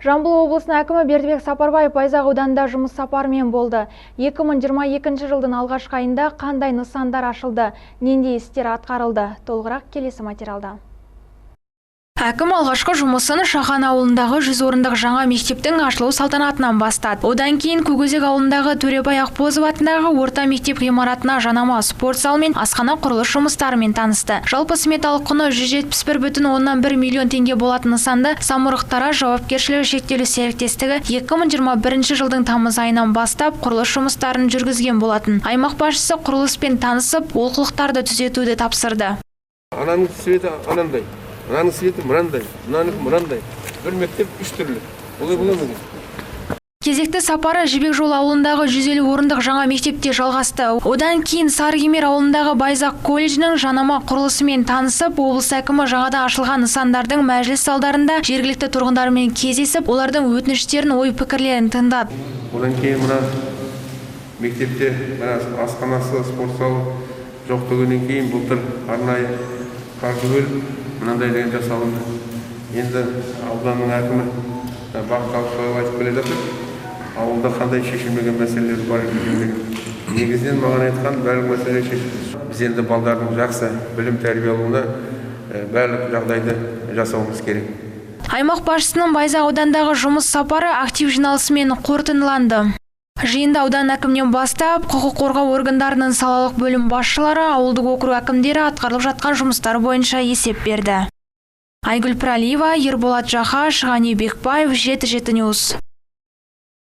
Жамбыл облысының әкімі Бердібек Сапарбаев Байзақ ауданында жұмыс сапарымен болды. 2022 жылдың алғашқы айында қандай нысандар ашылды, нендей істер атқарылды? Толығырақ келесі материалда. Әкім алғашқы жұмысын Шахан ауылындағы 100 орындық жаңа мектептің ашылу салтанатынан бастады. Одан кейін Көкөзек ауылындағы Төребай Ақбозов атындағы орта мектеп ғимаратына жанама спорт зал мен асхана құрылыс жұмыстарымен танысты. Жалпы сметалық құны 171,1 миллион теңге болатын нысанды Самұрық-Тара жауапкершілігі шектеулі серіктестігі 2021 жылдың тамыз айынан бастап құрылыс жұмыстарын жүргізген болатын. Аймақ басшысы құрылыспен танысып, олқылықтарды түзетуді тапсырды. Ананың светі анандай. Мынаның светі мынандай, мынандай. Бір мектеп 3 түрлі. Олай бола ма? Кезекті сапары Жібек Жолы ауылындағы 150 орындық жаңа мектепте жалғасты. Одан кейін Сарыкемер ауылындағы Байзақ колледжінің жанама құрылысымен танысып, облыс әкімі жаңадан ашылған нысандардың мәжіліс залдарында жергілікті тұрғындармен кездесіп, олардың өтініштерін, ой-пікірлерін тыңдады. Одан кейін мына мектепте асханасы, спорт залы жоқтығынан кейін былтыр арнайы қаржы бөліп мынандай деген жасалынды. Енді ауданның әкімі Бақталов айтып келе жатыр. Ауылда қандай шешілмеген мәселелер бар екенін. Негізінен маған айтқан барлық мәселе шешілді. Біз енді балдардың жақсы білім тәрбие алуына барлық жағдайды жасауымыз керек. Аймақ басшысының Байзақ аудандағы жұмыс сапары актив жиналысымен қорытындыланды. Жиында аудан әкімнен бастап, құқық қорғау органдарының салалық бөлім басшылары, ауылдық округ әкімдері атқарылып жатқан жұмыстар бойынша есеп берді. Айгүл Пралиева, Ерболат Жақаш, Ғани Бекбаев, 7-7 Ньюс.